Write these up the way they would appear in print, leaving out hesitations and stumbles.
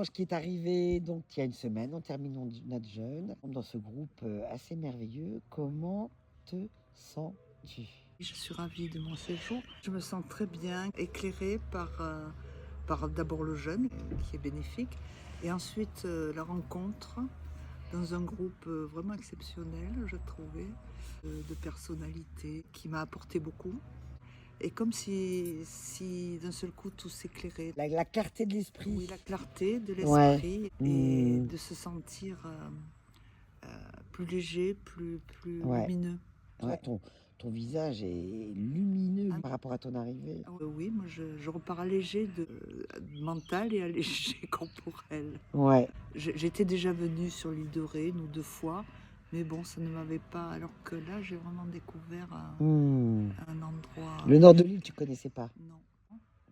Marie-Ange qui est arrivée donc il y a une semaine, en terminant notre jeûne, dans ce groupe assez merveilleux. Comment te sens-tu? Je suis ravie de mon séjour. Je me sens très bien éclairée par d'abord le jeûne, qui est bénéfique, et ensuite la rencontre dans un groupe vraiment exceptionnel, je trouvais, de personnalités qui m'a apporté beaucoup. Et comme si d'un seul coup tout s'éclairait. La clarté de l'esprit. Oui, la clarté de Ouais. l'esprit et de se sentir plus léger, plus Ouais. lumineux. Ouais, ton visage est lumineux Ah. par rapport à ton arrivée. Oui, moi je repars allégée de mental et allégée corporelle. Ouais. J'étais déjà venue sur l'île de Ré 1 ou 2 fois, mais bon, ça ne m'avait pas. Alors que là, j'ai vraiment découvert un endroit. Le nord de l'île, tu connaissais pas? Non.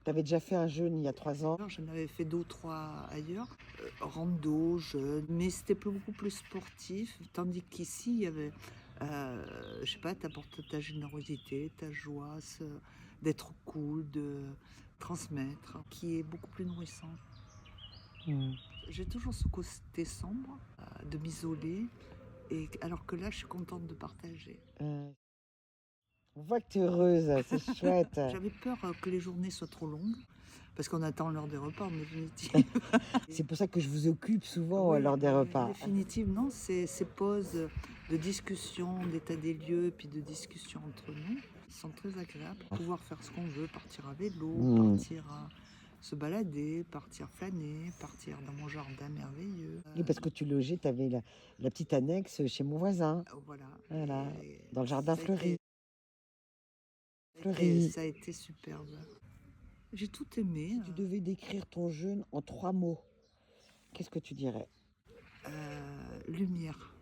Tu avais déjà fait un jeûne il y a 3 ans? Alors, j'en avais fait 2 ou 3 ailleurs, rando, jeûne, mais c'était beaucoup plus sportif. Tandis qu'ici, il y avait, je sais pas, t'apportes ta générosité, ta joie, d'être cool, de transmettre, qui est beaucoup plus nourrissant. J'ai toujours ce côté sombre, de m'isoler, et alors que là, je suis contente de partager. On voit que tu es heureuse, c'est chouette. J'avais peur que les journées soient trop longues, parce qu'on attend l'heure des repas en définitive. C'est pour ça que je vous occupe souvent Oui, lors des en repas. définitive, non, ces pauses de discussion, d'état des lieux, puis de discussion entre nous, sont très agréables. Pouvoir faire ce qu'on veut, partir à vélo, partir se balader, partir flâner, partir dans mon jardin merveilleux. Oui, parce que tu logeais, tu avais la petite annexe chez mon voisin. Voilà. Voilà, Et dans le jardin ça a fleuri. ça a été superbe. J'ai tout aimé. Si tu devais décrire ton jeûne en 3 mots, qu'est-ce que tu dirais? Lumière,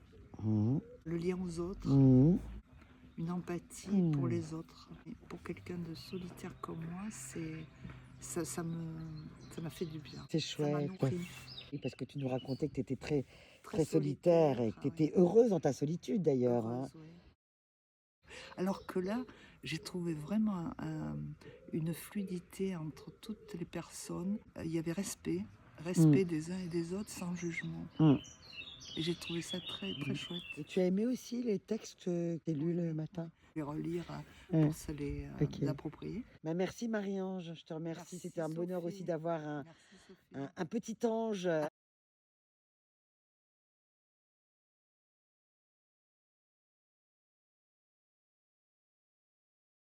le lien aux autres, une empathie pour les autres. Et pour quelqu'un de solitaire comme moi, ça m'a fait du bien. C'est Ça m'a chouette. nourri. Oui, parce que tu nous racontais que tu étais très, Très très solitaire et que tu oui. étais heureuse dans ta solitude d'ailleurs. Heureuse, oui. Alors que là, j'ai trouvé vraiment une fluidité entre toutes les personnes. Il y avait respect des uns et des autres sans jugement. Et j'ai trouvé ça très, très chouette. Et tu as aimé aussi les textes que tu as lus le matin? Les relire pour se les approprier. Bah, merci Marie-Ange, je te remercie. Merci, C'était un bonheur Sophie. aussi d'avoir Merci, Sophie. un petit ange